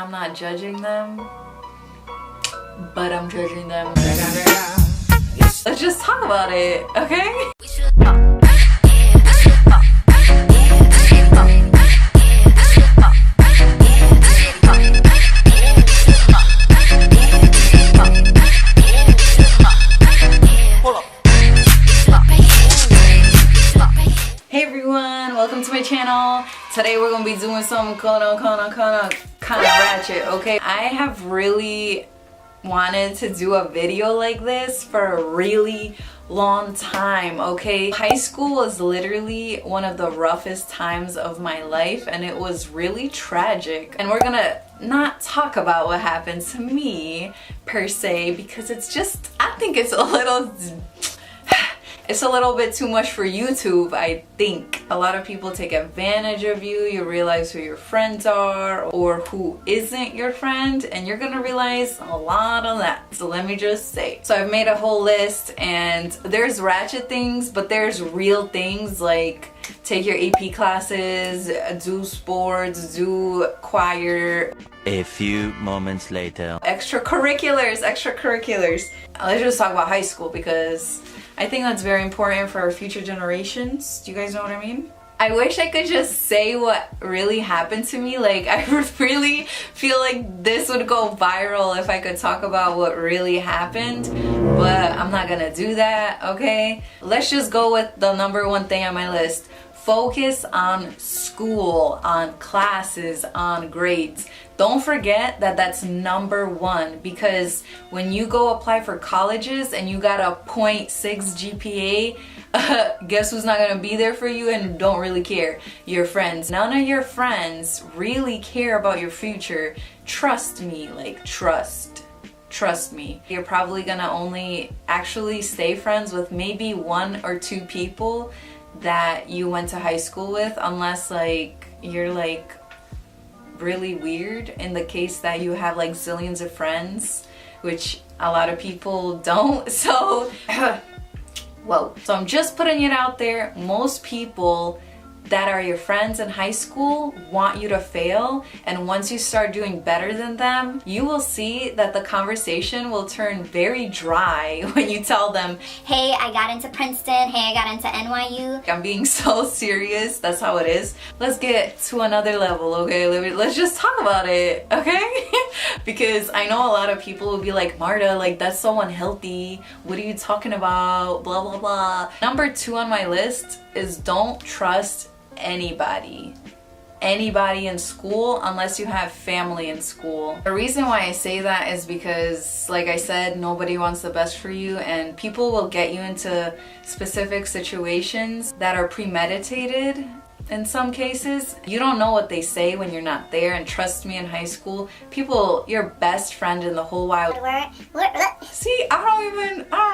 I'm not judging them, but I'm judging them. Let's just talk about it, okay? Hey everyone, welcome to my channel. Today we're gonna be doing something kind of ratchet, okay? I have really wanted to do a video like this for a really long time, okay? High school was literally one of the roughest times of my life, and it was really tragic. And we're gonna not talk about what happened to me per se, because it's just, I think it's a little bit too much for YouTube, I think. A lot of people take advantage of you. You realize who your friends are or who isn't your friend, and you're gonna realize a lot of that. So let me just say. So I've made a whole list, and there's ratchet things, but there's real things like take your AP classes, do sports, do choir. A few moments later. Extracurriculars. Let's just talk about high school because I think that's very important for our future generations. Do you guys know what I mean? I wish I could just say what really happened to me. Like, I really feel like this would go viral if I could talk about what really happened, but I'm not gonna do that, okay? Let's just go with the number one thing on my list. Focus on school, on classes, on grades. Don't forget that that's number one, because when you go apply for colleges and you got a 0.6 GPA, guess who's not gonna be there for you and don't really care? Your friends. None of your friends really care about your future. Trust me, like trust me. You're probably gonna only actually stay friends with maybe 1 or 2 people that you went to high school with, unless like you're like really weird in the case that you have like zillions of friends, which a lot of people don't. So whoa. So I'm just putting it out there. Most people that are your friends in high school want you to fail, and once you start doing better than them, you will see that the conversation will turn very dry when you tell them, hey, I got into Princeton, hey, I got into NYU. I'm being so serious, that's how it is. Let's get to another level, okay? Let's just talk about it, okay? Because I know a lot of people will be like, Marta, like that's so unhealthy, what are you talking about, blah blah blah. Number 2 on my list is don't trust anybody in school unless you have family in school. The reason why I say that is because, like I said, nobody wants the best for you, and people will get you into specific situations that are premeditated. In some cases, you don't know what they say when you're not there, and trust me, in high school, people, your best friend in the whole wide world. See, I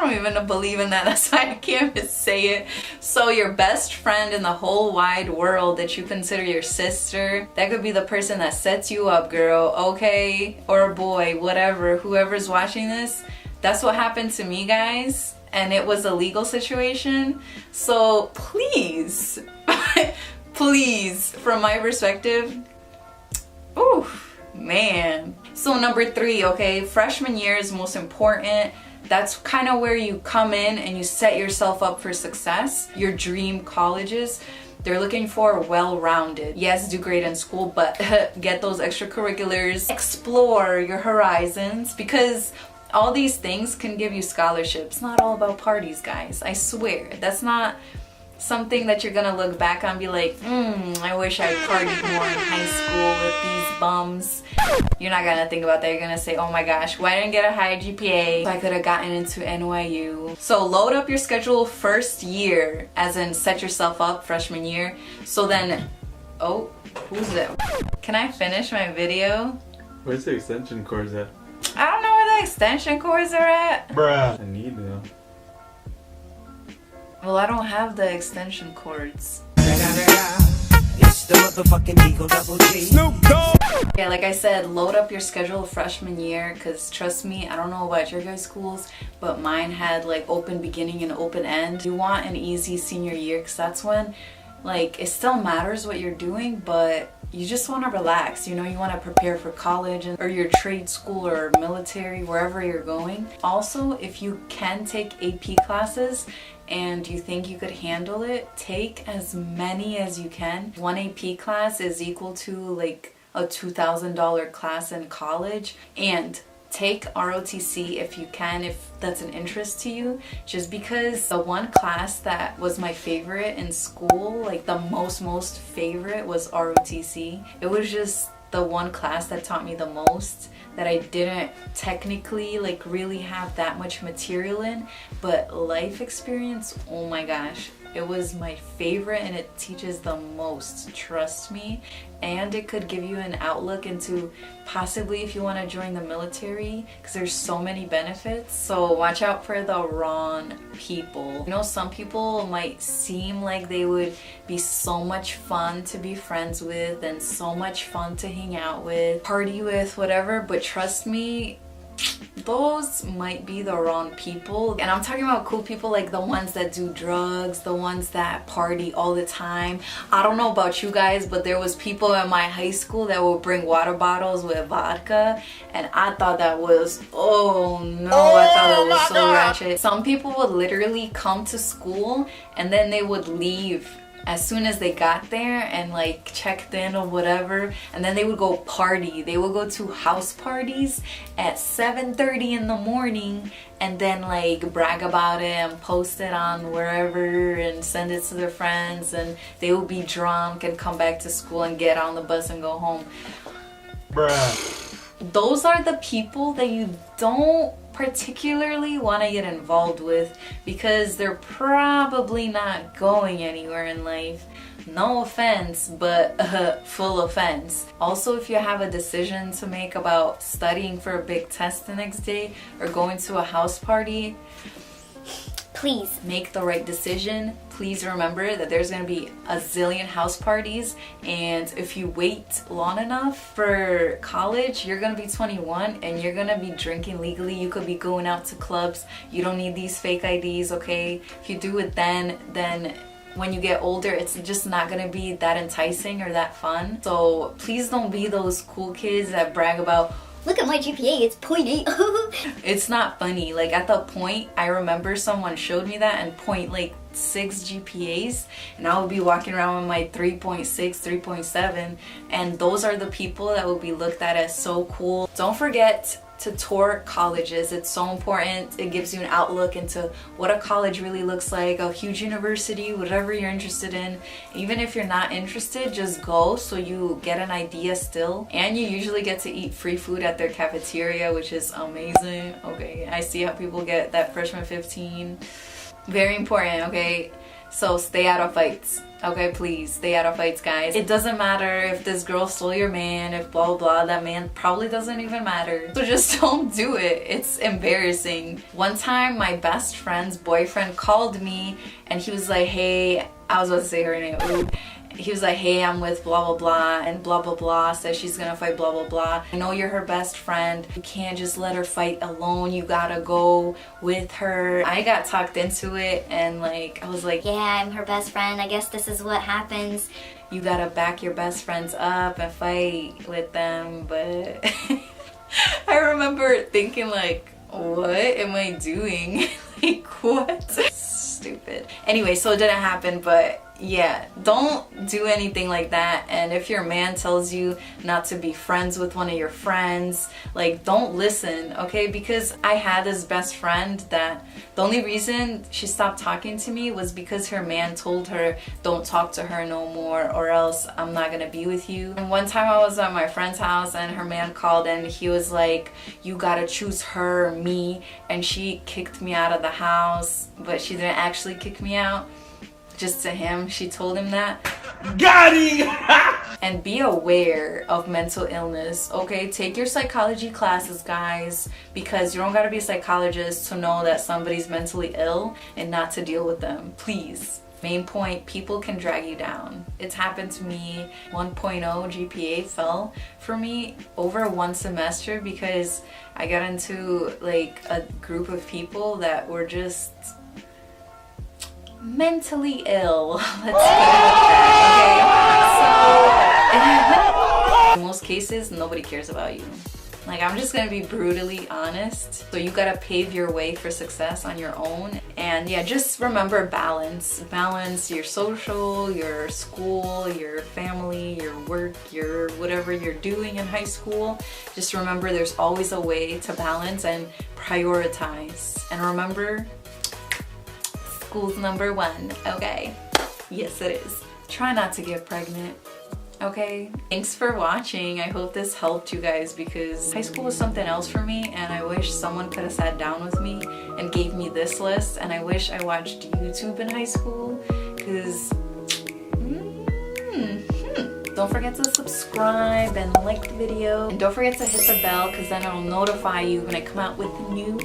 don't even believe in that. That's why I can't even say it. So your best friend in the whole wide world that you consider your sister, that could be the person that sets you up, girl, okay? Or a boy, whatever, whoever's watching this. That's what happened to me, guys, and it was a legal situation. So please, please, from my perspective, ooh, man. So number 3, okay, freshman year is most important. That's kind of where you come in and you set yourself up for success. Your dream colleges, they're looking for well-rounded. Yes, do great in school, but get those extracurriculars. Explore your horizons, because all these things can give you scholarships. It's not all about parties, guys. I swear. That's not something that you're gonna look back on and be like, I wish I partied more in high school with these bums. You're not gonna think about that. You're gonna say, oh my gosh, why didn't I get a high GPA? I could have gotten into NYU. So load up your schedule first year, as in set yourself up freshman year. So then, oh, who's that? Can I finish my video? Where's the extension cords at? I don't know where the extension cords are at. Bruh. I need them. Well, I don't have the extension cords. It's the motherfucking Eagle Double G. Snoop Dogg. Yeah, like I said, load up your schedule freshman year, because trust me, I don't know about your guys' schools, but mine had like open beginning and open end. You want an easy senior year, because that's when, like, it still matters what you're doing, but you just want to relax, you know, you want to prepare for college or your trade school or military, wherever you're going. Also, if you can take AP classes and you think you could handle it, take as many as you can. One AP class is equal to like a $2,000 class in college. And take ROTC if you can, if that's an interest to you, just because the one class that was my favorite in school, like the most favorite, was ROTC. It was just the one class that taught me the most, that I didn't technically like really have that much material in, but life experience, oh my gosh, it was my favorite and it teaches the most, trust me. And it could give you an outlook into possibly if you want to join the military, because there's so many benefits. So watch out for the wrong people. You know, some people might seem like they would be so much fun to be friends with and so much fun to hang out with, party with, whatever, but trust me, those might be the wrong people. And I'm talking about cool people, like the ones that do drugs, the ones that party all the time. I don't know about you guys, but there was people in my high school that would bring water bottles with vodka, and I thought that was, oh no, I thought that was so ratchet. Some people would literally come to school and then they would leave as soon as they got there and like checked in or whatever, and then they would go party. They would go to house parties at 7:30 in the morning and then like brag about it and post it on wherever and send it to their friends, and they would be drunk and come back to school and get on the bus and go home. Bruh. Those are the people that you don't particularly want to get involved with, because they're probably not going anywhere in life. No offense, but full offense. Also, if you have a decision to make about studying for a big test the next day or going to a house party, Please. make the right decision. Please remember that there's going to be a zillion house parties, and if you wait long enough for college, you're going to be 21 and you're going to be drinking legally. You could be going out to clubs. You don't need these fake IDs, okay? If you do it then when you get older, it's just not going to be that enticing or that fun. So please don't be those cool kids that brag about, Look at my GPA, it's 0.8. it's not funny. Like at the point, I remember someone showed me that, and 0.6 GPAs, and I would be walking around with my 3.6, 3.7, and those are the people that will be looked at as so cool. Don't forget to tour colleges. It's so important. It gives you an outlook into what a college really looks like, a huge university, whatever you're interested in. Even if you're not interested, just go so you get an idea still. And you usually get to eat free food at their cafeteria, which is amazing. Okay, I see how people get that freshman 15. Very important, okay? So stay out of fights. Okay, please stay out of fights, guys. It doesn't matter if this girl stole your man, if blah blah blah, that man probably doesn't even matter. So just don't do it. It's embarrassing. One time my best friend's boyfriend called me and he was like, hey, I was about to say her name. Ooh. He was like, hey, I'm with blah blah blah, and blah blah blah says she's gonna fight blah blah blah. I know you're her best friend. You can't just let her fight alone. You gotta go with her. I got talked into it, and like I was like, Yeah, I'm her best friend. I guess this is what happens. you gotta back your best friends up and fight with them. But I remember thinking like, what am I doing? Like what? Stupid. Anyway, so it didn't happen, but yeah, don't do anything like that. And if your man tells you not to be friends with one of your friends, like don't listen, okay? Because I had this best friend that the only reason she stopped talking to me was because her man told her, don't talk to her no more or else I'm not gonna be with you. And one time I was at my friend's house and her man called and he was like, you gotta choose her or me, and she kicked me out of the house, but she didn't actually kick me out. Just to him, she told him that. Got him! And be aware of mental illness, okay? Take your psychology classes, guys, because you don't gotta be a psychologist to know that somebody's mentally ill and not to deal with them. Please. Main point, people can drag you down. It's happened to me. 1.0 GPA fell for me over one semester because I got into like a group of people that were just mentally ill. Let's put it like that, okay? So In most cases, nobody cares about you. Like, I'm just gonna be brutally honest. So you gotta pave your way for success on your own. And yeah, just remember balance. Balance your social, your school, your family, your work, your whatever you're doing in high school. Just remember there's always a way to balance and prioritize. And remember, school's number one, okay? Yes, it is. Try not to get pregnant. Okay, thanks for watching. I hope this helped you guys because high school was something else for me, and I wish someone could have sat down with me and gave me this list. And I wish I watched YouTube in high school because don't forget to subscribe and like the video, and don't forget to hit the bell because then it'll notify you when I come out with new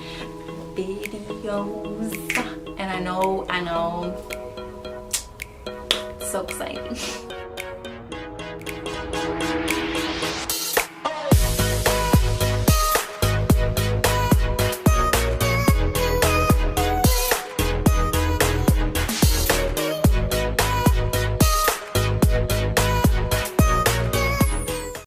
videos. And I know, so exciting.